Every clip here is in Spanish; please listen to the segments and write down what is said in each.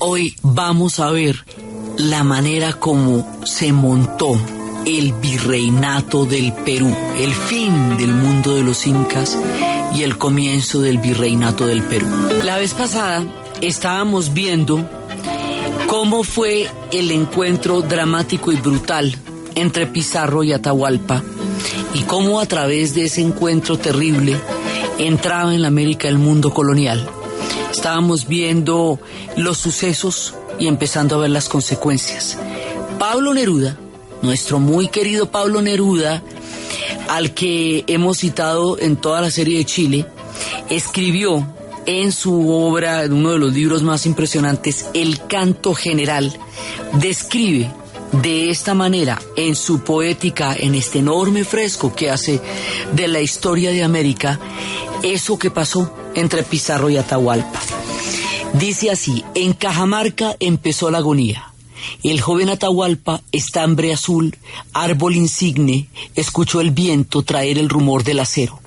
Hoy vamos a ver la manera como se montó el virreinato del Perú, el fin del mundo de los incas y el comienzo del virreinato del Perú. La vez pasada estábamos viendo cómo fue el encuentro dramático y brutal entre Pizarro y Atahualpa y cómo a través de ese encuentro terrible entraba en la América el mundo colonial. Estábamos viendo los sucesos y empezando a ver las consecuencias. Pablo Neruda, nuestro muy querido Pablo Neruda, al que hemos citado en toda la serie de Chile, escribió en su obra, en uno de los libros más impresionantes, El Canto General, describe de esta manera en su poética, en este enorme fresco que hace de la historia de América, eso que pasó entre Pizarro y Atahualpa. Dice así: en Cajamarca empezó la agonía. El joven Atahualpa, estambre azul, árbol insigne, escuchó el viento traer el rumor del acero.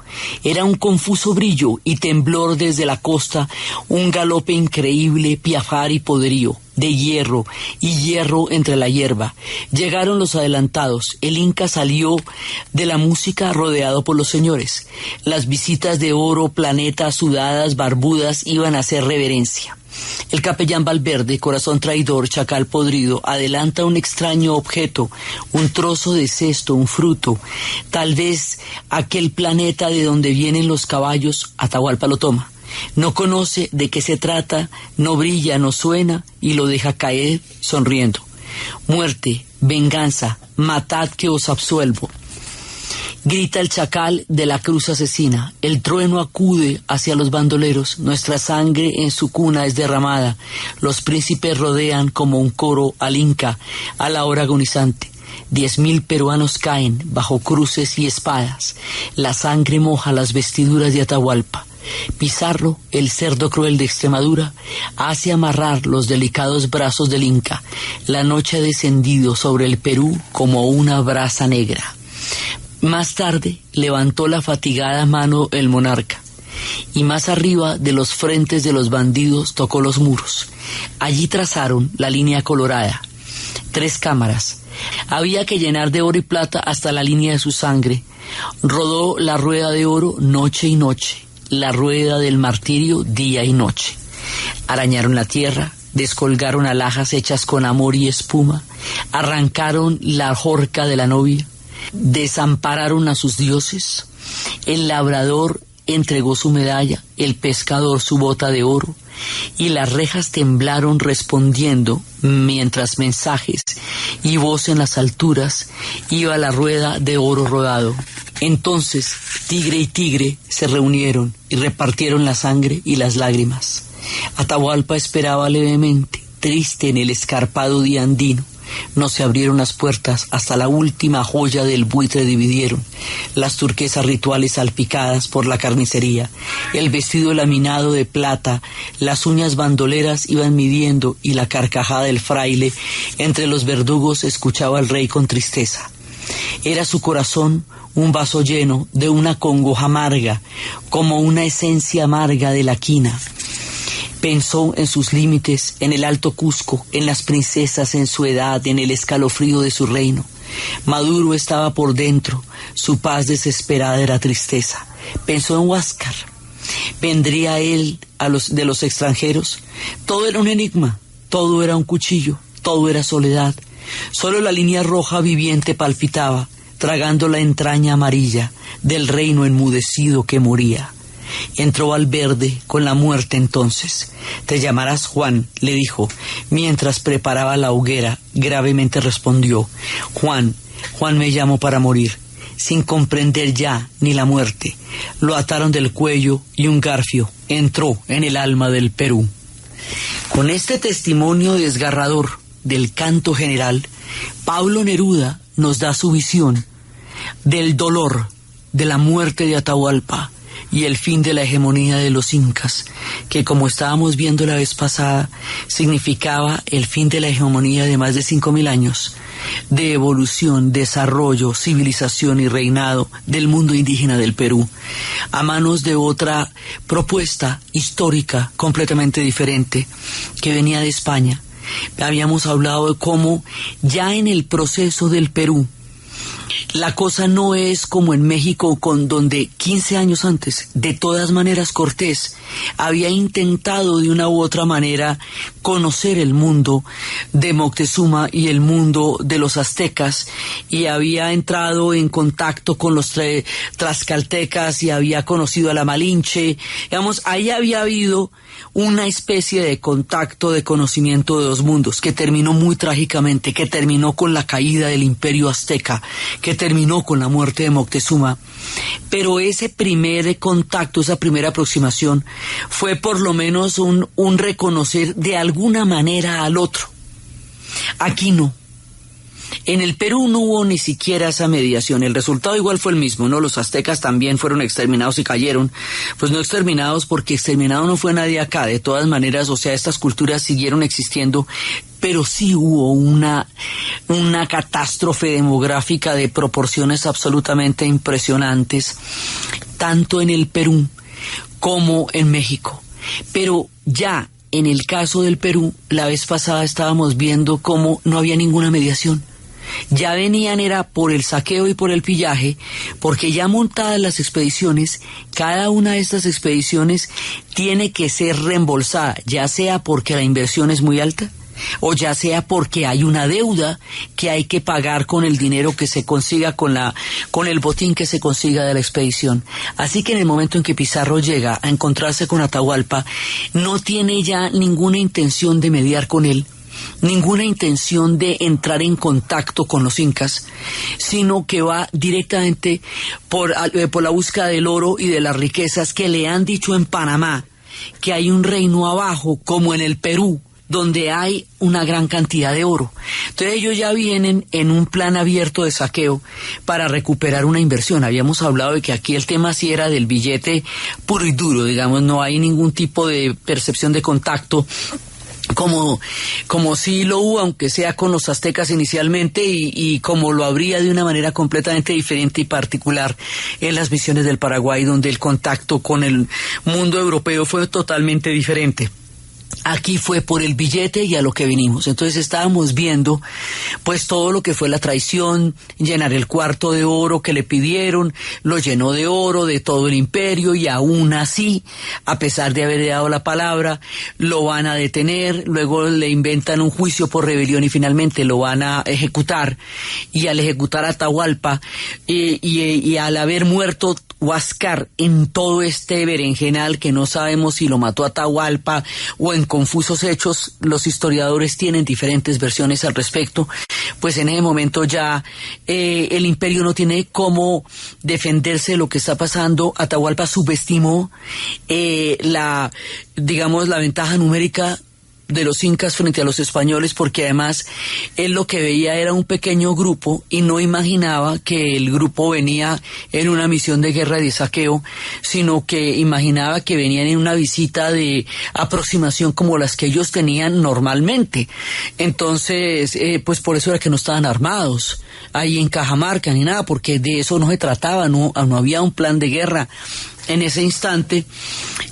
Era un confuso brillo y temblor desde la costa, un galope increíble, piafar y poderío, de hierro y hierro entre la hierba. Llegaron los adelantados, el Inca salió de la música rodeado por los señores. Las visitas de oro, planetas, sudadas, barbudas iban a hacer reverencia. El capellán Valverde, corazón traidor, chacal podrido, adelanta un extraño objeto, un trozo de cesto, un fruto. Tal vez aquel planeta de donde vienen los caballos. Atahualpa lo toma. No conoce de qué se trata, no brilla, no suena, y lo deja caer sonriendo. Muerte, venganza, matad que os absuelvo. Grita el chacal de la cruz asesina, el trueno acude hacia los bandoleros, nuestra sangre en su cuna es derramada, los príncipes rodean como un coro al Inca, a la hora agonizante. 10.000 peruanos caen bajo cruces y espadas, la sangre moja las vestiduras de Atahualpa. Pizarro, el cerdo cruel de Extremadura, hace amarrar los delicados brazos del Inca. La noche ha descendido sobre el Perú como una brasa negra. Más tarde levantó la fatigada mano el monarca, y más arriba de los frentes de los bandidos tocó los muros. Allí trazaron la línea colorada, 3 cámaras. Había que llenar de oro y plata hasta la línea de su sangre. Rodó la rueda de oro noche y noche, la rueda del martirio día y noche. Arañaron la tierra, descolgaron alhajas hechas con amor y espuma, arrancaron la horca de la novia, desampararon a sus dioses. El labrador entregó su medalla, el pescador su bota de oro, y las rejas temblaron respondiendo, mientras mensajes y voz en las alturas iba la rueda de oro rodado. Entonces tigre y tigre se reunieron y repartieron la sangre y las lágrimas. Atahualpa esperaba levemente, triste en el escarpado día andino. No se abrieron las puertas hasta la última joya del buitre dividieron, las turquesas rituales salpicadas por la carnicería, el vestido laminado de plata, las uñas bandoleras iban midiendo y la carcajada del fraile entre los verdugos escuchaba al rey con tristeza. Era su corazón un vaso lleno de una congoja amarga, como una esencia amarga de la quina. Pensó en sus límites, en el Alto Cusco, en las princesas, en su edad, en el escalofrío de su reino. Maduro estaba por dentro, su paz desesperada era tristeza. Pensó en Huáscar. ¿Vendría él de los extranjeros? Todo era un enigma, todo era un cuchillo, todo era soledad. Solo la línea roja viviente palpitaba, tragando la entraña amarilla del reino enmudecido que moría. Entró Valverde con la muerte entonces. Te llamarás Juan, le dijo, mientras preparaba la hoguera. Gravemente respondió, Juan me llamo para morir, sin comprender ya ni la muerte. Lo ataron del cuello y un garfio entró en el alma del Perú. Con este testimonio desgarrador del canto general, Pablo Neruda nos da su visión del dolor de la muerte de Atahualpa, y el fin de la hegemonía de los incas, que como estábamos viendo la vez pasada, significaba el fin de la hegemonía de más de 5.000 años de evolución, desarrollo, civilización y reinado del mundo indígena del Perú, a manos de otra propuesta histórica completamente diferente que venía de España. Habíamos hablado de cómo ya en el proceso del Perú, la cosa no es como en México, con donde 15 años antes, de todas maneras, Cortés había intentado de una u otra manera conocer el mundo de Moctezuma y el mundo de los aztecas, y había entrado en contacto con los tlaxcaltecas y había conocido a la Malinche. Digamos, ahí había habido una especie de contacto, de conocimiento de dos mundos, que terminó muy trágicamente, que terminó con la caída del imperio azteca, que terminó con la muerte de Moctezuma. Pero ese primer contacto, esa primera aproximación, fue por lo menos un reconocer de alguna manera al otro. Aquí no. En el Perú no hubo ni siquiera esa mediación. El resultado igual fue el mismo, ¿no? Los aztecas también fueron exterminados y cayeron. Pues no exterminados, porque exterminado no fue nadie acá. De todas maneras, o sea, estas culturas siguieron existiendo, pero sí hubo una catástrofe demográfica de proporciones absolutamente impresionantes, tanto en el Perú como en México. Pero ya en el caso del Perú, la vez pasada estábamos viendo cómo no había ninguna mediación. Ya venían era por el saqueo y por el pillaje, porque ya montadas las expediciones, cada una de estas expediciones tiene que ser reembolsada, ya sea porque la inversión es muy alta, o ya sea porque hay una deuda que hay que pagar con el dinero que se consiga, con el botín que se consiga de la expedición. Así que en el momento en que Pizarro llega a encontrarse con Atahualpa, no tiene ya ninguna intención de mediar con él, ninguna intención de entrar en contacto con los incas, sino que va directamente por la búsqueda del oro y de las riquezas, que le han dicho en Panamá que hay un reino abajo, como en el Perú, donde hay una gran cantidad de oro. Entonces ellos ya vienen en un plan abierto de saqueo para recuperar una inversión. Habíamos hablado de que aquí el tema sí era del billete puro y duro, digamos, no hay ningún tipo de percepción de contacto, como sí lo hubo, aunque sea con los aztecas inicialmente, y como lo habría de una manera completamente diferente y particular en las misiones del Paraguay, donde el contacto con el mundo europeo fue totalmente diferente. Aquí fue por el billete y a lo que vinimos. Entonces estábamos viendo pues todo lo que fue la traición, llenar el cuarto de oro que le pidieron, lo llenó de oro de todo el imperio, y aún así, a pesar de haberle dado la palabra, lo van a detener, luego le inventan un juicio por rebelión y finalmente lo van a ejecutar. Y al ejecutar a Atahualpa y al haber muerto Huáscar en todo este berenjenal, que no sabemos si lo mató Atahualpa o en confusos hechos, los historiadores tienen diferentes versiones al respecto, pues en ese momento ya el imperio no tiene cómo defenderse de lo que está pasando. Atahualpa subestimó la ventaja numérica de los incas frente a los españoles, porque además él lo que veía era un pequeño grupo y no imaginaba que el grupo venía en una misión de guerra y de saqueo, sino que imaginaba que venían en una visita de aproximación como las que ellos tenían normalmente. Entonces, pues por eso era que no estaban armados ahí en Cajamarca ni nada, porque de eso no se trataba, no había un plan de guerra en ese instante.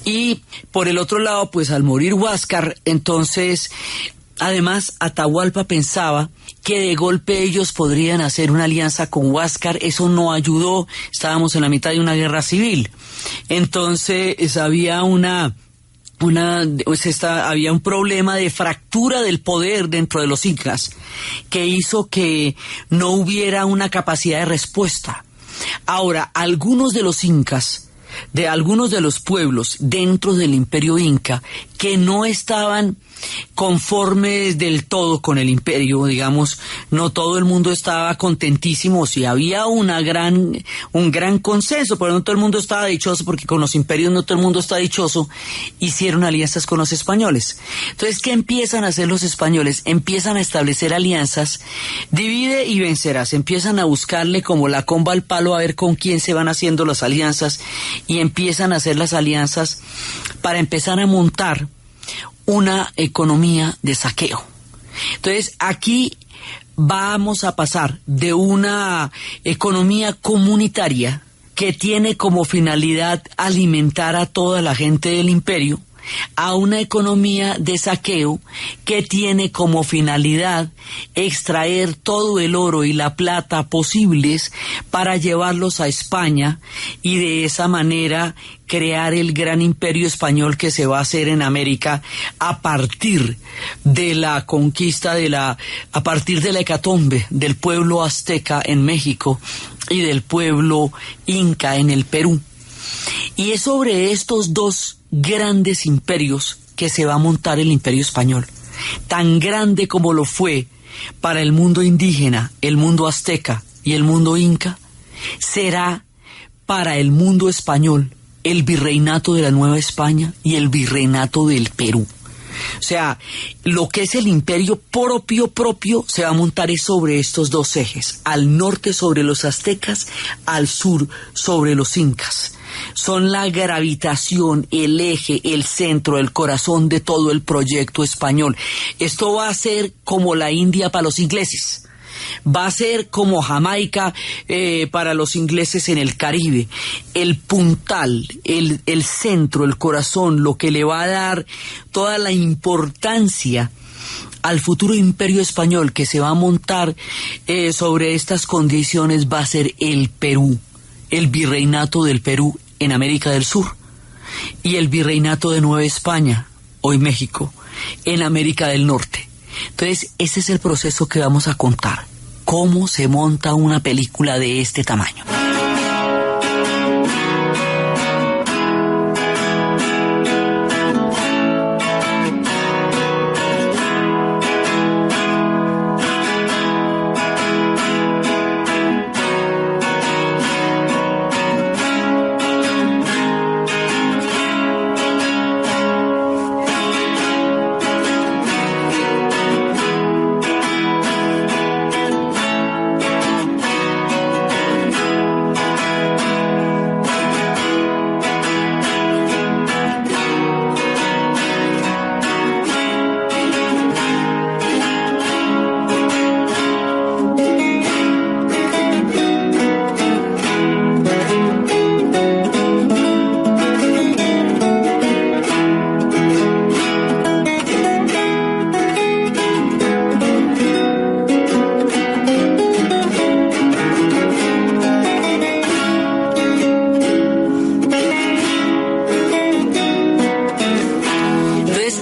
Y por el otro lado, pues al morir Huáscar, entonces además Atahualpa pensaba que de golpe ellos podrían hacer una alianza con Huáscar. Eso no ayudó, estábamos en la mitad de una guerra civil. Entonces había había un problema de fractura del poder dentro de los incas, que hizo que no hubiera una capacidad de respuesta. Ahora, algunos de los incas, de algunos de los pueblos dentro del imperio inca, que no estaban conformes del todo con el imperio, digamos, no todo el mundo estaba contentísimo, si había un gran consenso, pero no todo el mundo estaba dichoso, porque con los imperios no todo el mundo está dichoso, hicieron alianzas con los españoles. Entonces, ¿qué empiezan a hacer los españoles? Empiezan a establecer alianzas, divide y vencerás, empiezan a buscarle como la comba al palo a ver con quién se van haciendo las alianzas, y empiezan a hacer las alianzas para empezar a montar una economía de saqueo. Entonces, aquí vamos a pasar de una economía comunitaria que tiene como finalidad alimentar a toda la gente del imperio, a una economía de saqueo que tiene como finalidad extraer todo el oro y la plata posibles para llevarlos a España y de esa manera crear el gran imperio español que se va a hacer en América a partir de la conquista a partir de la hecatombe del pueblo azteca en México y del pueblo inca en el Perú. Y es sobre estos dos grandes imperios que se va a montar el imperio español, tan grande como lo fue para el mundo indígena, el mundo azteca y el mundo inca, será para el mundo español el virreinato de la Nueva España y el virreinato del Perú. O sea, lo que es el imperio propio se va a montar es sobre estos dos ejes, al norte sobre los aztecas, al sur sobre los incas. Son la gravitación, el eje, el centro, el corazón de todo el proyecto español. Esto va a ser como la India para los ingleses. Va a ser como Jamaica para los ingleses en el Caribe. El puntal, el centro, el corazón, lo que le va a dar toda la importancia al futuro imperio español que se va a montar sobre estas condiciones va a ser el Perú, el virreinato del Perú en América del Sur y el virreinato de Nueva España, hoy México, en América del Norte. Entonces, ese es el proceso que vamos a contar. ¿Cómo se monta una película de este tamaño?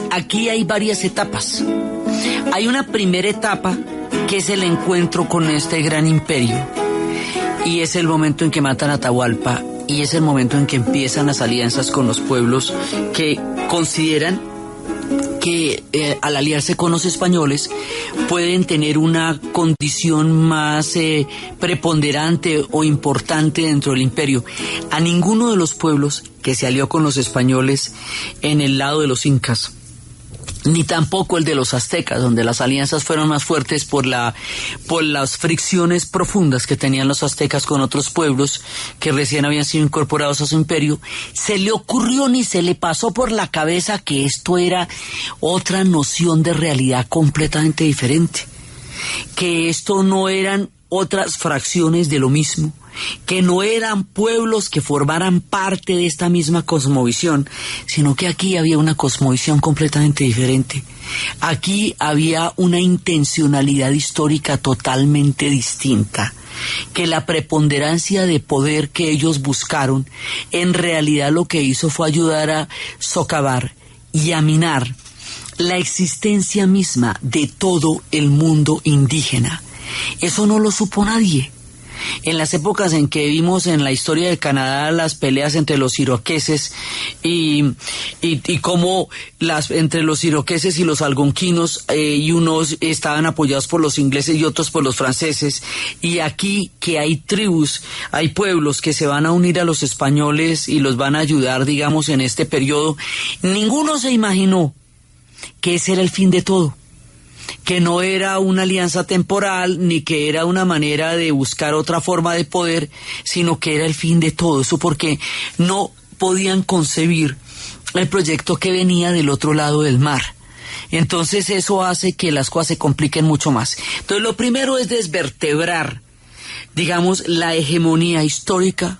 Aquí hay varias etapas. Hay una primera etapa que es el encuentro con este gran imperio y es el momento en que matan a Atahualpa y es el momento en que empiezan las alianzas con los pueblos que consideran que al aliarse con los españoles pueden tener una condición más preponderante o importante dentro del imperio. A ninguno de los pueblos que se alió con los españoles en el lado de los incas, ni tampoco el de los aztecas, donde las alianzas fueron más fuertes por las fricciones profundas que tenían los aztecas con otros pueblos que recién habían sido incorporados a su imperio, se le ocurrió ni se le pasó por la cabeza que esto era otra noción de realidad completamente diferente, que esto no eran otras fracciones de lo mismo, que no eran pueblos que formaran parte de esta misma cosmovisión, sino que aquí había una cosmovisión completamente diferente. Aquí había una intencionalidad histórica totalmente distinta, que la preponderancia de poder que ellos buscaron, en realidad lo que hizo fue ayudar a socavar y a minar la existencia misma de todo el mundo indígena. Eso no lo supo nadie. en las épocas en que vimos en la historia de Canadá las peleas entre los iroqueses y cómo entre los iroqueses y los algonquinos, y unos estaban apoyados por los ingleses y otros por los franceses, y aquí que hay tribus, hay pueblos que se van a unir a los españoles y los van a ayudar, digamos, en este periodo, ninguno se imaginó que ese era el fin de todo, que no era una alianza temporal, ni que era una manera de buscar otra forma de poder, sino que era el fin de todo. Eso porque no podían concebir el proyecto que venía del otro lado del mar. Entonces eso hace que las cosas se compliquen mucho más. Entonces lo primero es desvertebrar, digamos, la hegemonía histórica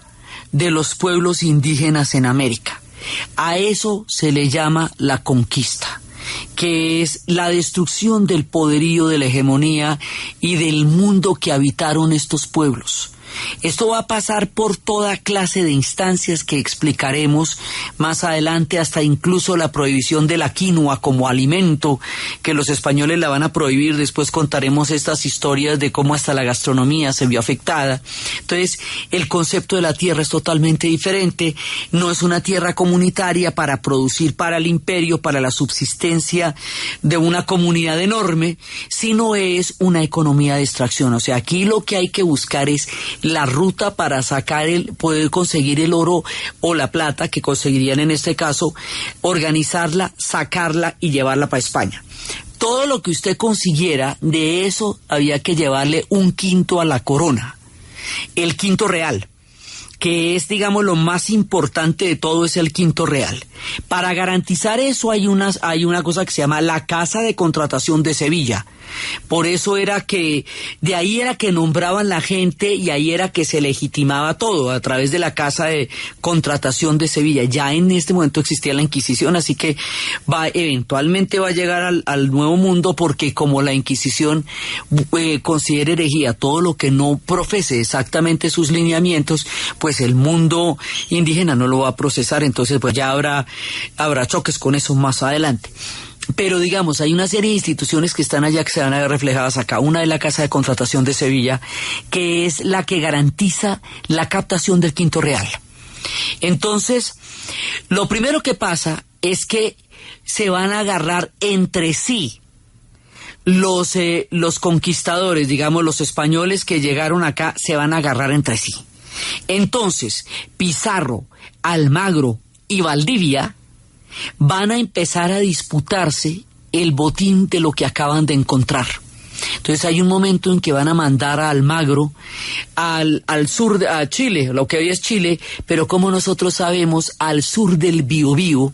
de los pueblos indígenas en América. A eso se le llama la conquista, que es la destrucción del poderío de la hegemonía y del mundo que habitaron estos pueblos. Esto va a pasar por toda clase de instancias que explicaremos más adelante, hasta incluso la prohibición de la quinoa como alimento, que los españoles la van a prohibir. Después contaremos estas historias de cómo hasta la gastronomía se vio afectada. Entonces, el concepto de la tierra es totalmente diferente. No es una tierra comunitaria para producir para el imperio, para la subsistencia de una comunidad enorme, sino es una economía de extracción. O sea, aquí lo que hay que buscar es la ruta para poder conseguir el oro o la plata, que conseguirían en este caso, organizarla, sacarla y llevarla para España. Todo lo que usted consiguiera, de eso había que llevarle 1/5 a la corona, el quinto real, que es, digamos, lo más importante de todo, es el quinto real. Para garantizar eso hay una cosa que se llama la Casa de Contratación de Sevilla. Por eso era que, de ahí era que nombraban la gente y ahí era que se legitimaba todo, a través de la Casa de Contratación de Sevilla. Ya en este momento existía la Inquisición, así que eventualmente va a llegar al Nuevo Mundo, porque como la Inquisición considera herejía todo lo que no profese exactamente sus lineamientos, pues el mundo indígena no lo va a procesar. Entonces pues ya habrá choques con eso más adelante. Pero digamos, hay una serie de instituciones que están allá que se van a ver reflejadas acá. Una es la Casa de Contratación de Sevilla, que es la que garantiza la captación del quinto real. Entonces, lo primero que pasa es que se van a agarrar entre sí los conquistadores, digamos, los españoles que llegaron acá, se van a agarrar entre sí. Entonces, Pizarro, Almagro y Valdivia van a empezar a disputarse el botín de lo que acaban de encontrar. Entonces hay un momento en que van a mandar a Almagro al sur, a Chile, lo que hoy es Chile, pero como nosotros sabemos, al sur del Biobío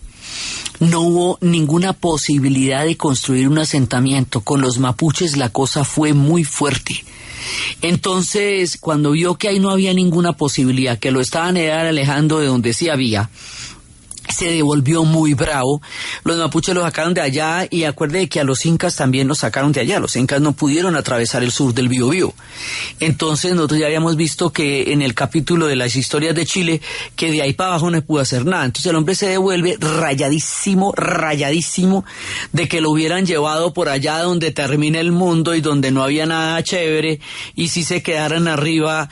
no hubo ninguna posibilidad de construir un asentamiento. Con los mapuches la cosa fue muy fuerte. Entonces, cuando vio que ahí no había ninguna posibilidad, que lo estaban alejando de donde sí había, se devolvió muy bravo. Los mapuches los sacaron de allá, y acuerde que a los incas también los sacaron de allá. Los incas no pudieron atravesar el sur del Biobío. Entonces nosotros ya habíamos visto que en el capítulo de las historias de Chile, que de ahí para abajo no pudo hacer nada. Entonces el hombre se devuelve rayadísimo de que lo hubieran llevado por allá donde termina el mundo y donde no había nada chévere, y si se quedaran arriba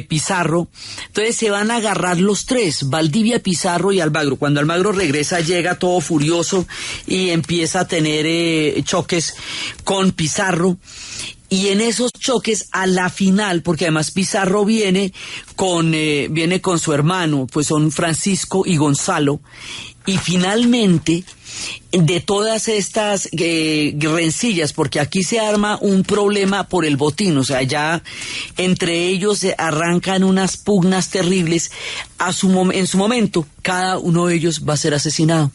Pizarro. Entonces se van a agarrar los tres, Valdivia, Pizarro y Almagro. Cuando Almagro regresa, llega todo furioso y empieza a tener choques con Pizarro. Y en esos choques, a la final, porque además Pizarro viene con su hermano, pues son Francisco y Gonzalo, y finalmente, de todas estas rencillas, porque aquí se arma un problema por el botín, o sea, ya entre ellos se arrancan unas pugnas terribles. En su momento, cada uno de ellos va a ser asesinado.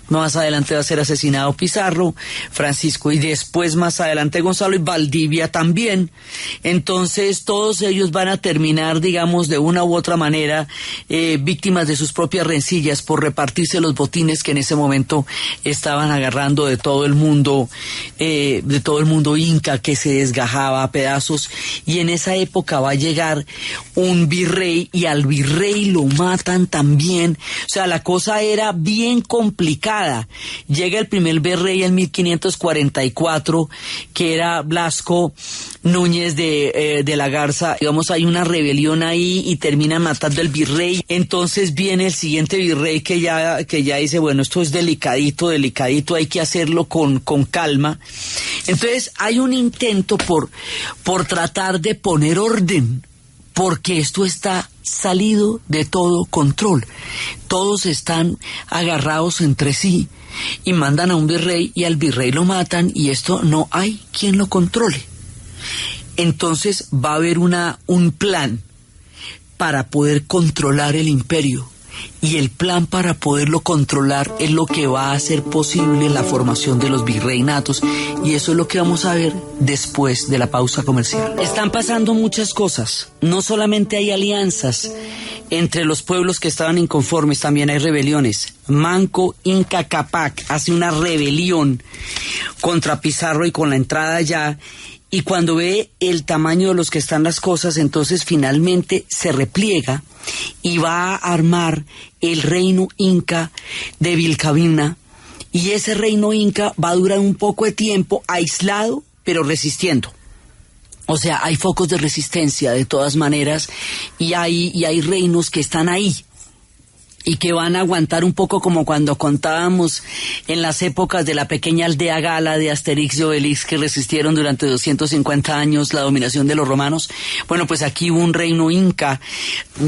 Más adelante va a ser asesinado Pizarro, Francisco, y después más adelante Gonzalo, y Valdivia también. Entonces todos ellos van a terminar, digamos, de una u otra manera víctimas de sus propias rencillas por repartirse los botines que en ese momento estaban agarrando de todo el mundo inca, que se desgajaba a pedazos. Y en esa época va a llegar un virrey, y al virrey lo matan también. O sea, la cosa era bien complicada. entrada. Llega el primer virrey en 1544, que era Blasco Núñez de la Garza. Digamos, hay una rebelión ahí y terminan matando al virrey. Entonces viene el siguiente virrey que ya dice, bueno, esto es delicadito, hay que hacerlo con calma. Entonces hay un intento por tratar de poner orden, porque esto está salido de todo control. Todos están agarrados entre sí y mandan a un virrey y al virrey lo matan y esto no hay quien lo controle. Entonces va a haber un plan para poder controlar el imperio. Y el plan para poderlo controlar es lo que va a hacer posible la formación de los virreinatos, y eso es lo que vamos a ver después de la pausa comercial. Están pasando muchas cosas, no solamente hay alianzas entre los pueblos que estaban inconformes, también hay rebeliones. Manco Inca Cápac hace una rebelión contra Pizarro y con la entrada allá, y cuando ve el tamaño de los que están las cosas, entonces finalmente se repliega y va a armar el reino inca de Vilcabamba, y ese reino inca va a durar un poco de tiempo aislado, pero resistiendo. O sea, hay focos de resistencia de todas maneras, y hay reinos que están ahí y que van a aguantar un poco, como cuando contábamos en las épocas de la pequeña aldea gala de Asterix y Obelix, que resistieron durante 250 años la dominación de los romanos. Bueno, pues aquí hubo un reino inca,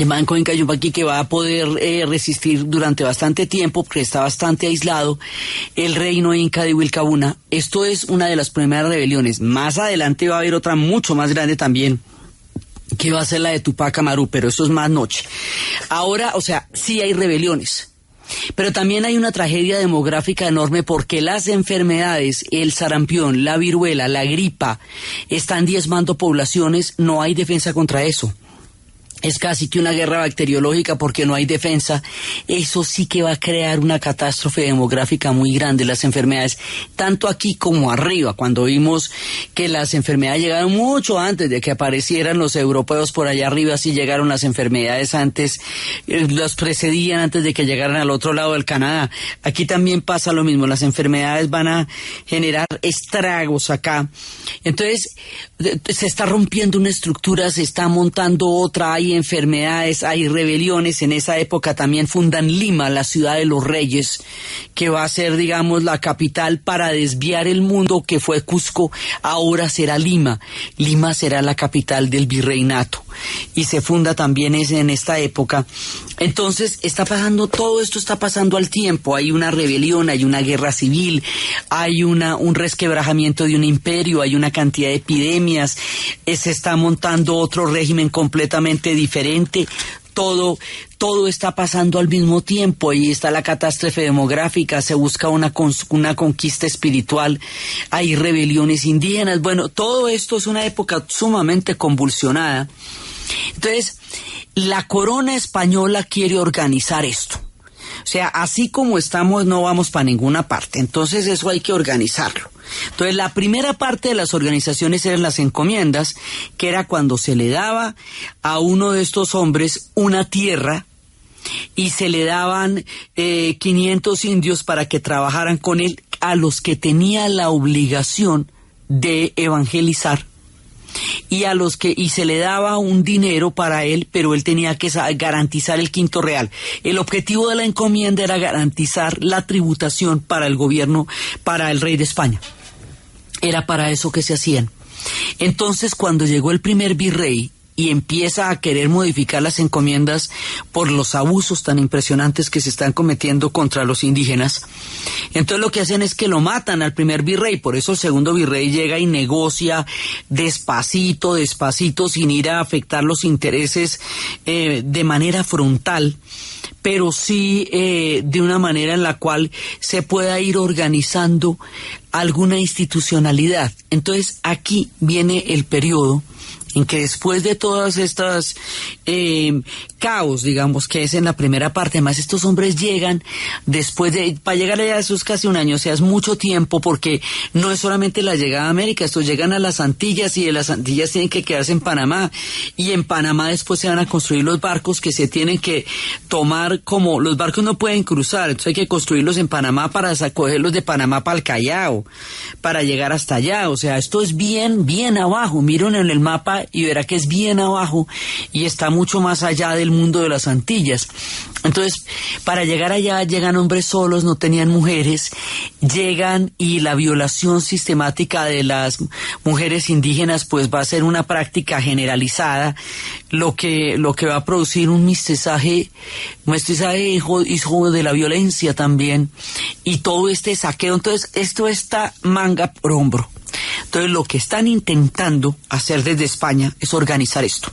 Manco Inca Yupanqui, que va a poder resistir durante bastante tiempo, porque está bastante aislado, el reino inca de Vilcabamba. Esto es una de las primeras rebeliones. Más adelante va a haber otra mucho más grande también, que va a ser la de Tupac Amaru, pero eso es más noche. Ahora, o sea, sí hay rebeliones, pero también hay una tragedia demográfica enorme, porque las enfermedades, el sarampión, la viruela, la gripa, están diezmando poblaciones. No hay defensa contra eso. Es casi que una guerra bacteriológica, porque no hay defensa. Eso sí que va a crear una catástrofe demográfica muy grande, las enfermedades, tanto aquí como arriba. Cuando vimos que las enfermedades llegaron mucho antes de que aparecieran los europeos por allá arriba, sí llegaron las enfermedades antes, los precedían antes de que llegaran al otro lado del Canadá. Aquí también pasa lo mismo, las enfermedades van a generar estragos acá. Entonces, se está rompiendo una estructura, se está montando otra, hay enfermedades, hay rebeliones. En esa época también fundan Lima, la ciudad de los reyes, que va a ser, digamos, la capital para desviar el mundo, que fue Cusco, ahora será Lima. Lima será la capital del virreinato, y se funda también en esta época. Entonces está pasando, todo esto está pasando al tiempo. Hay una rebelión, hay una guerra civil, hay un resquebrajamiento de un imperio, hay una cantidad de epidemias, se está montando otro régimen completamente diferente. Todo está pasando al mismo tiempo. Ahí está la catástrofe demográfica, se busca una conquista espiritual, hay rebeliones indígenas. Bueno, todo esto es una época sumamente convulsionada. Entonces, la corona española quiere organizar esto. O sea, así como estamos, no vamos para ninguna parte. Entonces, eso hay que organizarlo. Entonces, la primera parte de las organizaciones eran las encomiendas, que era cuando se le daba a uno de estos hombres una tierra y se le daban 500 indios para que trabajaran con él, a los que tenía la obligación de evangelizar, y se le daba un dinero para él, pero él tenía que garantizar el quinto real. El objetivo de la encomienda era garantizar la tributación para el gobierno, para el rey de España. Era para eso que se hacían. Entonces, cuando llegó el primer virrey y empieza a querer modificar las encomiendas por los abusos tan impresionantes que se están cometiendo contra los indígenas, entonces lo que hacen es que lo matan al primer virrey. Por eso el segundo virrey llega y negocia despacito, sin ir a afectar los intereses de manera frontal, pero sí de una manera en la cual se pueda ir organizando alguna institucionalidad. Entonces aquí viene el periodo en que después de todas estas caos, digamos, que es en la primera parte, además estos hombres llegan después de, para llegar allá eso es casi un año, o sea, es mucho tiempo, porque no es solamente la llegada a América, estos llegan a las Antillas, y de las Antillas tienen que quedarse en Panamá, y en Panamá después se van a construir los barcos que se tienen que tomar, como los barcos no pueden cruzar, entonces hay que construirlos en Panamá para cogerlos de Panamá para el Callao, para llegar hasta allá, o sea, esto es bien, bien abajo, miren en el mapa y verá que es bien abajo, y está mucho más allá del mundo de las Antillas. Entonces, para llegar allá, llegan hombres solos, no tenían mujeres, llegan, y la violación sistemática de las mujeres indígenas pues va a ser una práctica generalizada, lo que va a producir un mestizaje hijo de la violencia también, y todo este saqueo. Entonces, esto está manga por hombro. Entonces, lo que están intentando hacer desde España es organizar esto.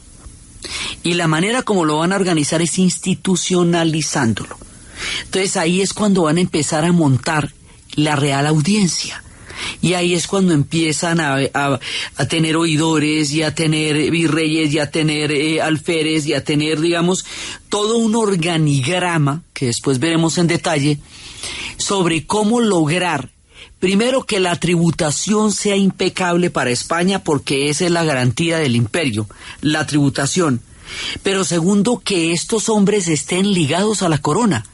Y la manera como lo van a organizar es institucionalizándolo. Entonces ahí es cuando van a empezar a montar la Real Audiencia. Y ahí es cuando empiezan a tener oidores, y a tener virreyes, y a tener alférez, y a tener, digamos, todo un organigrama, que después veremos en detalle, sobre cómo lograr, primero, que la tributación sea impecable para España, porque esa es la garantía del imperio, la tributación. Pero segundo, que estos hombres estén ligados a la corona,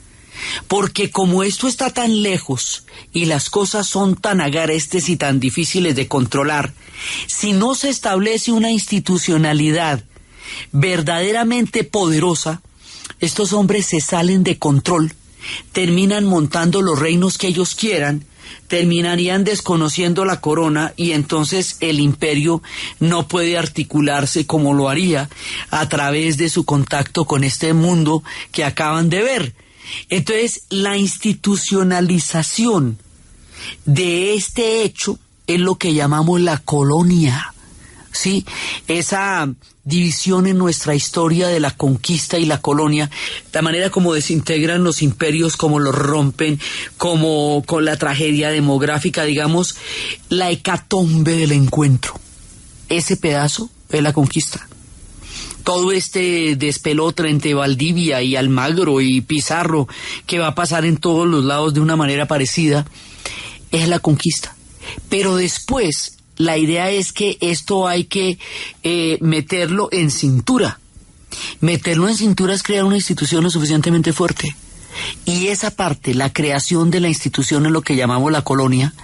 porque como esto está tan lejos y las cosas son tan agrestes y tan difíciles de controlar, si no se establece una institucionalidad verdaderamente poderosa, estos hombres se salen de control, terminan montando los reinos que ellos quieran, terminarían desconociendo la corona, y entonces el imperio no puede articularse como lo haría a través de su contacto con este mundo que acaban de ver. Entonces, la institucionalización de este hecho es lo que llamamos la colonia, ¿sí? Esa división en nuestra historia de la conquista y la colonia, la manera como desintegran los imperios, como los rompen, como con la tragedia demográfica, digamos, la hecatombe del encuentro. Ese pedazo es la conquista. Todo este despelote entre Valdivia y Almagro y Pizarro, que va a pasar en todos los lados de una manera parecida, es la conquista. Pero después, la idea es que esto hay que meterlo en cintura. Meterlo en cintura es crear una institución lo suficientemente fuerte. Y esa parte, la creación de la institución, es lo que llamamos la colonia,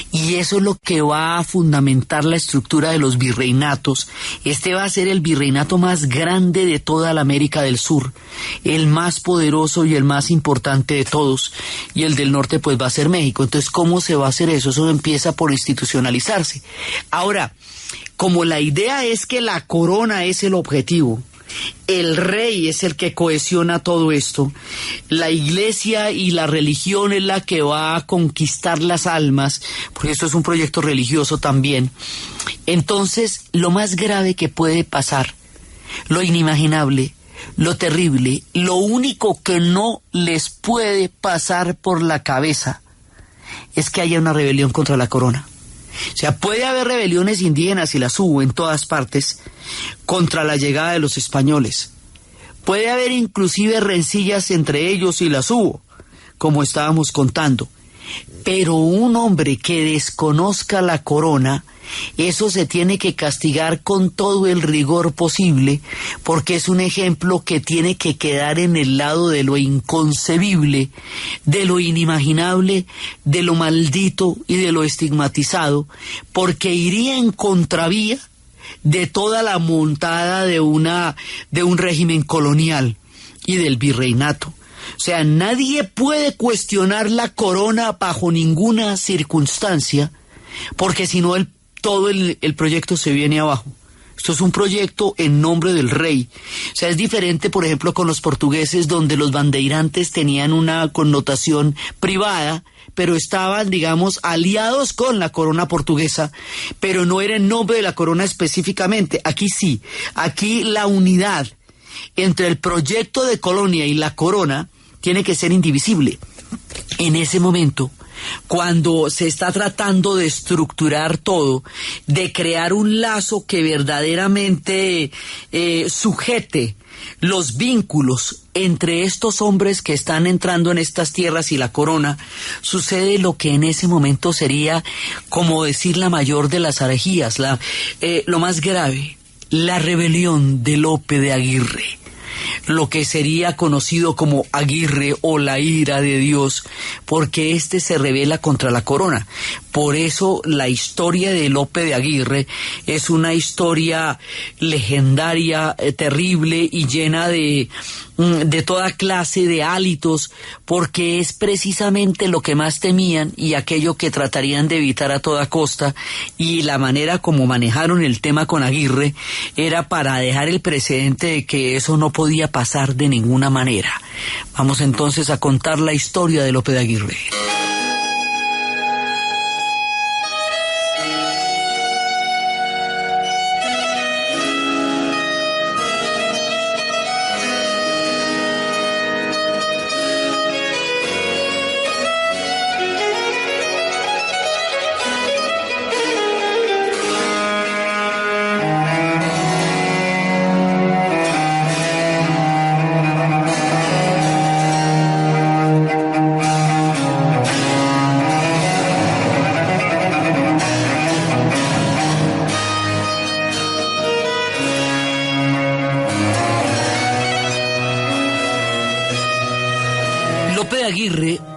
y eso es lo que va a fundamentar la estructura de los virreinatos. Este va a ser el virreinato más grande de toda la América del Sur, el más poderoso y el más importante de todos, y el del norte pues va a ser México. Entonces, ¿cómo se va a hacer eso? Eso empieza por institucionalizarse. Ahora, como la idea es que la corona es el objetivo, el rey es el que cohesiona todo esto, la iglesia y la religión es la que va a conquistar las almas, porque esto es un proyecto religioso también. Entonces, lo más grave que puede pasar, lo inimaginable, lo terrible, lo único que no les puede pasar por la cabeza es que haya una rebelión contra la corona. O sea, puede haber rebeliones indígenas, y las hubo en todas partes, contra la llegada de los españoles. Puede haber inclusive rencillas entre ellos, y las hubo, como estábamos contando. Pero un hombre que desconozca la corona, eso se tiene que castigar con todo el rigor posible, porque es un ejemplo que tiene que quedar en el lado de lo inconcebible, de lo inimaginable, de lo maldito y de lo estigmatizado, porque iría en contravía de toda la montada de un régimen colonial y del virreinato. O sea, nadie puede cuestionar la corona bajo ninguna circunstancia, porque si no todo el proyecto se viene abajo. Esto es un proyecto en nombre del rey. O sea, es diferente, por ejemplo, con los portugueses, donde los bandeirantes tenían una connotación privada, pero estaban, digamos, aliados con la corona portuguesa, pero no era en nombre de la corona específicamente. Aquí sí, aquí la unidad entre el proyecto de colonia y la corona tiene que ser indivisible. En ese momento, cuando se está tratando de estructurar todo, de crear un lazo que verdaderamente sujete los vínculos entre estos hombres que están entrando en estas tierras y la corona, sucede lo que en ese momento sería, como decir, la mayor de las herejías, lo más grave, la rebelión de Lope de Aguirre, lo que sería conocido como Aguirre o la ira de Dios, porque éste se rebela contra la corona. Por eso la historia de Lope de Aguirre es una historia legendaria, terrible y llena de toda clase de hálitos, porque es precisamente lo que más temían y aquello que tratarían de evitar a toda costa, y la manera como manejaron el tema con Aguirre era para dejar el precedente de que eso no podía pasar de ninguna manera. Vamos entonces a contar la historia de Lope de Aguirre.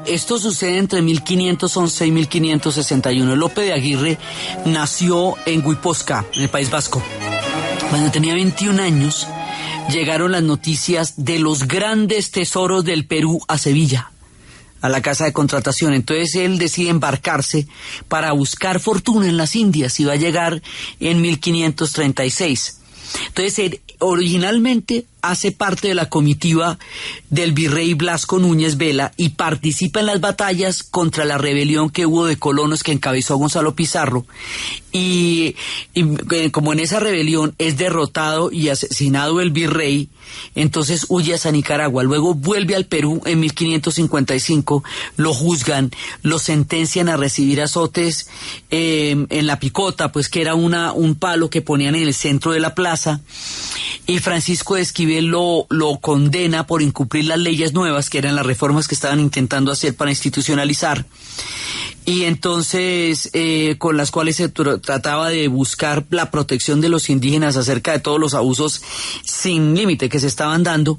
Esto sucede entre 1511 y 1561. Lope de Aguirre nació en Guipúzcoa, en el País Vasco. Cuando tenía 21 años, llegaron las noticias de los grandes tesoros del Perú a Sevilla, a la casa de contratación. Entonces él decide embarcarse para buscar fortuna en las Indias y va a llegar en 1536. Entonces él originalmente hace parte de la comitiva del virrey Blasco Núñez Vela y participa en las batallas contra la rebelión que hubo de colonos que encabezó Gonzalo Pizarro, y como en esa rebelión es derrotado y asesinado el virrey, entonces huye hacia Nicaragua. Luego vuelve al Perú en 1555, lo juzgan, lo sentencian a recibir azotes en la picota, pues que era un palo que ponían en el centro de la plaza, y Francisco de Esquivel lo condena por incumplir las leyes nuevas, que eran las reformas que estaban intentando hacer para institucionalizar, y entonces con las cuales se trataba de buscar la protección de los indígenas acerca de todos los abusos sin límite que se estaban dando.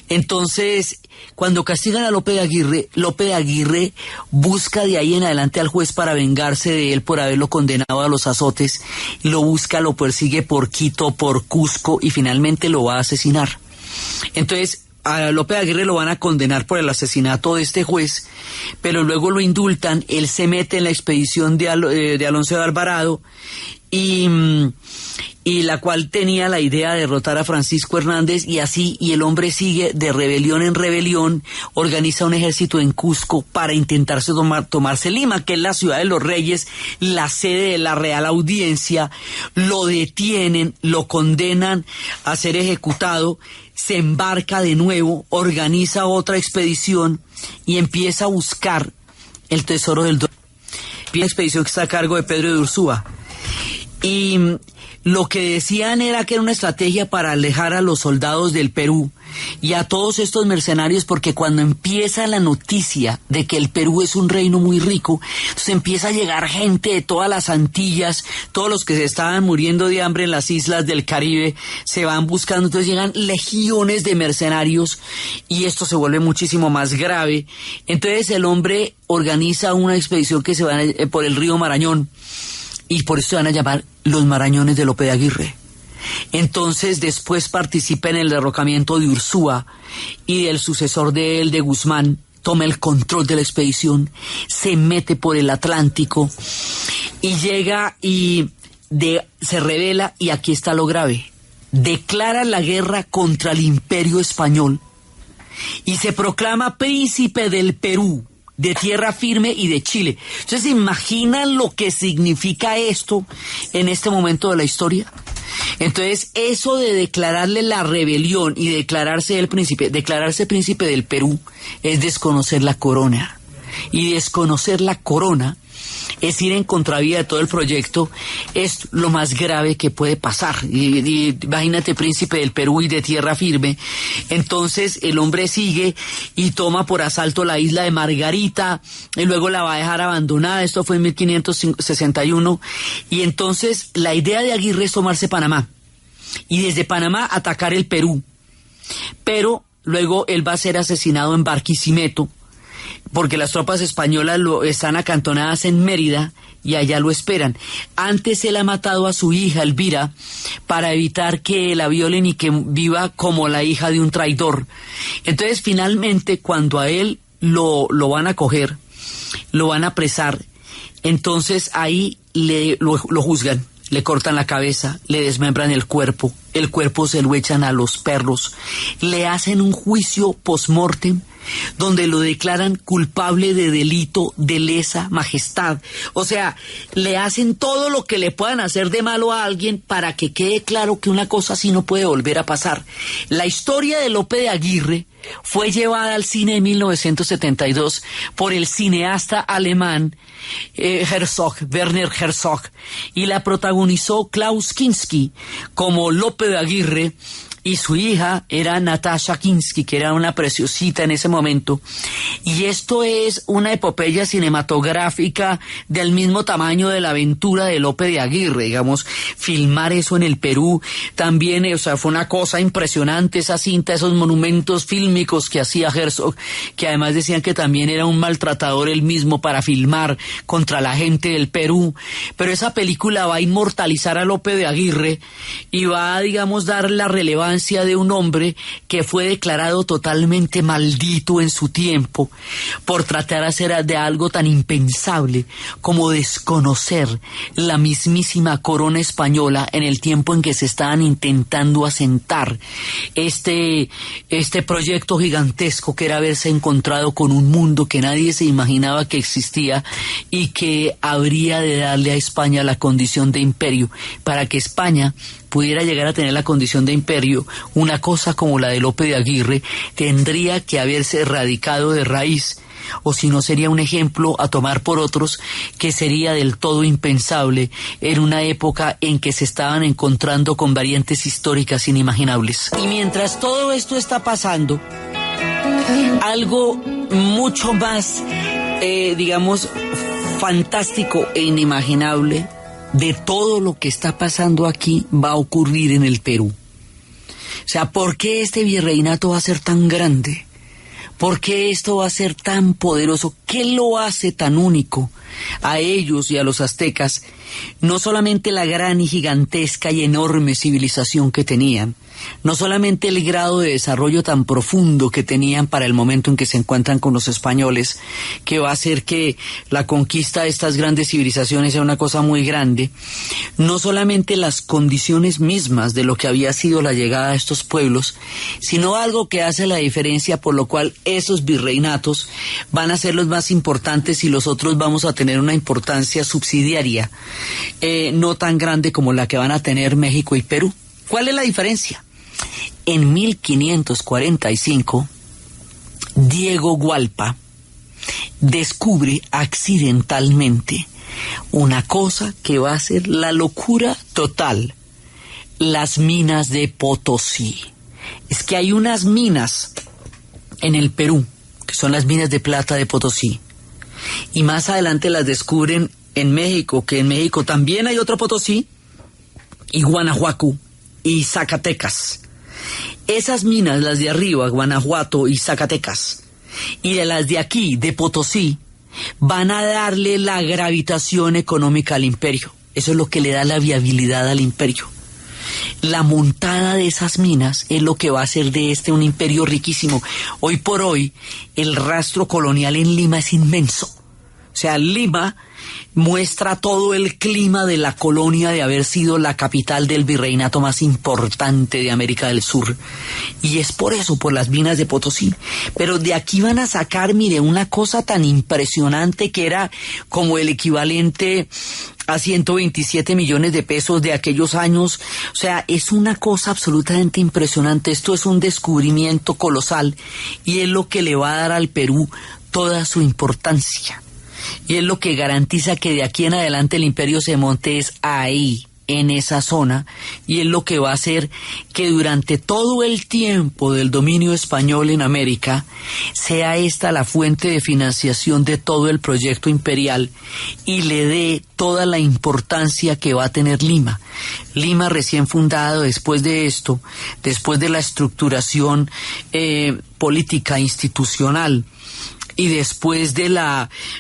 Entonces, cuando castigan a Lope de Aguirre busca de ahí en adelante al juez para vengarse de él por haberlo condenado a los azotes. Lo busca, lo persigue por Quito, por Cusco, y finalmente lo va a asesinar. Entonces, a Lope de Aguirre lo van a condenar por el asesinato de este juez, pero luego lo indultan. Él se mete en la expedición de Alonso de Alvarado, y la cual tenía la idea de derrotar a Francisco Hernández, y el hombre sigue de rebelión en rebelión, organiza un ejército en Cusco para intentarse tomarse Lima, que es la ciudad de los reyes, la sede de la Real Audiencia. Lo detienen, lo condenan a ser ejecutado, se embarca de nuevo, organiza otra expedición y empieza a buscar el tesoro del Dorado. Una expedición que está a cargo de Pedro de Ursúa. Y lo que decían era que era una estrategia para alejar a los soldados del Perú y a todos estos mercenarios, porque cuando empieza la noticia de que el Perú es un reino muy rico, entonces empieza a llegar gente de todas las Antillas, todos los que se estaban muriendo de hambre en las islas del Caribe se van buscando, entonces llegan legiones de mercenarios y esto se vuelve muchísimo más grave. Entonces el hombre organiza una expedición que se va por el río Marañón, y por eso se van a llamar los Marañones de Lope de Aguirre. Entonces después participa en el derrocamiento de Ursúa, y el sucesor de él, de Guzmán, toma el control de la expedición, se mete por el Atlántico y llega se rebela, y aquí está lo grave. Declara la guerra contra el Imperio Español y se proclama príncipe del Perú, de tierra firme y de Chile. ¿Ustedes se imaginan lo que significa esto en este momento de la historia? Entonces, eso de declararle la rebelión y declararse príncipe del Perú, es desconocer la corona. y desconocer la corona es ir en contravía de todo el proyecto, es lo más grave que puede pasar. Y imagínate, príncipe del Perú y de tierra firme. Entonces el hombre sigue y toma por asalto la isla de Margarita y luego la va a dejar abandonada. Esto fue en 1561 y entonces la idea de Aguirre es tomarse Panamá y desde Panamá atacar el Perú, pero luego él va a ser asesinado en Barquisimeto porque las tropas españolas están acantonadas en Mérida y allá lo esperan. Antes él ha matado a su hija Elvira para evitar que la violen y que viva como la hija de un traidor. Entonces finalmente cuando a él lo van a coger, lo van a apresar, entonces ahí lo juzgan. Le cortan la cabeza, le desmembran el cuerpo se lo echan a los perros, le hacen un juicio post-mortem donde lo declaran culpable de delito de lesa majestad. O sea, le hacen todo lo que le puedan hacer de malo a alguien para que quede claro que una cosa así no puede volver a pasar. La historia de Lope de Aguirre fue llevada al cine en 1972 por el cineasta alemán Werner Herzog, y la protagonizó Klaus Kinski como Lope de Aguirre, y su hija era Natasha Kinski, que era una preciosita en ese momento. Y esto es una epopeya cinematográfica del mismo tamaño de la aventura de Lope de Aguirre, digamos, filmar eso en el Perú también, o sea, fue una cosa impresionante esa cinta, esos monumentos fílmicos que hacía Herzog, que además decían que también era un maltratador él mismo para filmar contra la gente del Perú. Pero esa película va a inmortalizar a Lope de Aguirre y va a, digamos, dar la relevancia de un hombre que fue declarado totalmente maldito en su tiempo por tratar de hacer de algo tan impensable como desconocer la mismísima corona española en el tiempo en que se estaban intentando asentar este proyecto gigantesco que era haberse encontrado con un mundo que nadie se imaginaba que existía y que habría de darle a España la condición de imperio. Para que España pudiera llegar a tener la condición de imperio, una cosa como la de Lope de Aguirre tendría que haberse erradicado de raíz, o si no sería un ejemplo a tomar por otros que sería del todo impensable en una época en que se estaban encontrando con variantes históricas inimaginables. Y mientras todo esto está pasando, algo mucho más, digamos, fantástico e inimaginable de todo lo que está pasando aquí va a ocurrir en el Perú. O sea, ¿por qué este virreinato va a ser tan grande? ¿Por qué esto va a ser tan poderoso? ¿Qué lo hace tan único a ellos y a los aztecas? No solamente la gran y gigantesca y enorme civilización que tenían, no solamente el grado de desarrollo tan profundo que tenían para el momento en que se encuentran con los españoles, que va a hacer que la conquista de estas grandes civilizaciones sea una cosa muy grande, no solamente las condiciones mismas de lo que había sido la llegada de estos pueblos, sino algo que hace la diferencia por lo cual esos virreinatos van a ser los más importantes y los otros vamos a tener una importancia subsidiaria, no tan grande como la que van a tener México y Perú. ¿Cuál es la diferencia? En 1545, Diego Gualpa descubre accidentalmente una cosa que va a ser la locura total: las minas de Potosí. Es que hay unas minas en el Perú, que son las minas de plata de Potosí, y más adelante las descubren en México, que en México también hay otro Potosí, y Guanajuato y Zacatecas. Esas minas, las de arriba, Guanajuato y Zacatecas, y de las de aquí, de Potosí, van a darle la gravitación económica al imperio. Eso es lo que le da la viabilidad al imperio. La montada de esas minas es lo que va a hacer de este un imperio riquísimo. Hoy por hoy, el rastro colonial en Lima es inmenso. O sea, Lima muestra todo el clima de la colonia de haber sido la capital del virreinato más importante de América del Sur. Y es por eso, por las minas de Potosí. Pero de aquí van a sacar, mire, una cosa tan impresionante que era como el equivalente a 127 millones de pesos de aquellos años. O sea, es una cosa absolutamente impresionante. Esto es un descubrimiento colosal y es lo que le va a dar al Perú toda su importancia. Y es lo que garantiza que de aquí en adelante el imperio se monte es ahí, en esa zona, y es lo que va a hacer que durante todo el tiempo del dominio español en América sea esta la fuente de financiación de todo el proyecto imperial y le dé toda la importancia que va a tener Lima. Lima recién fundado después de esto, después de la estructuración política institucional, y después de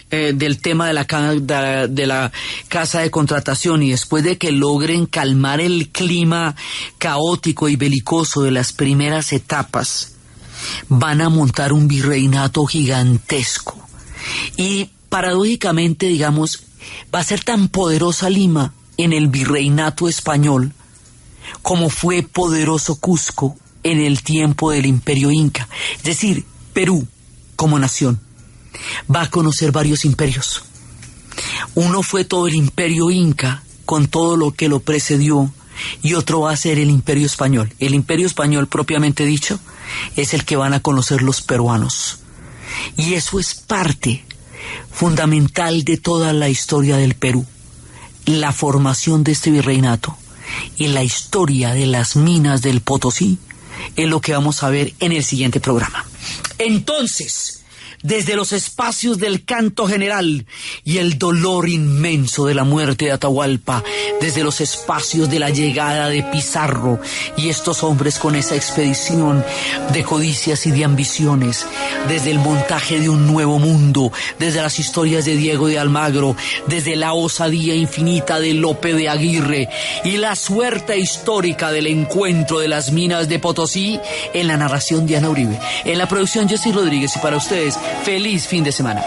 del tema de la casa de contratación, y después de que logren calmar el clima caótico y belicoso de las primeras etapas, van a montar un virreinato gigantesco. Y paradójicamente, digamos, va a ser tan poderosa Lima en el virreinato español como fue poderoso Cusco en el tiempo del Imperio Inca. Es decir, Perú, como nación, va a conocer varios imperios. Uno fue todo el Imperio Inca, con todo lo que lo precedió, y otro va a ser el Imperio Español. El Imperio Español, propiamente dicho, es el que van a conocer los peruanos. Y eso es parte fundamental de toda la historia del Perú. La formación de este virreinato y la historia de las minas del Potosí es lo que vamos a ver en el siguiente programa. Entonces, desde los espacios del canto general y el dolor inmenso de la muerte de Atahualpa, desde los espacios de la llegada de Pizarro y estos hombres con esa expedición de codicias y de ambiciones, desde el montaje de un nuevo mundo, desde las historias de Diego de Almagro, desde la osadía infinita de Lope de Aguirre y la suerte histórica del encuentro de las minas de Potosí, en la narración de Ana Uribe, en la producción Jessy Rodríguez, y para ustedes, feliz fin de semana.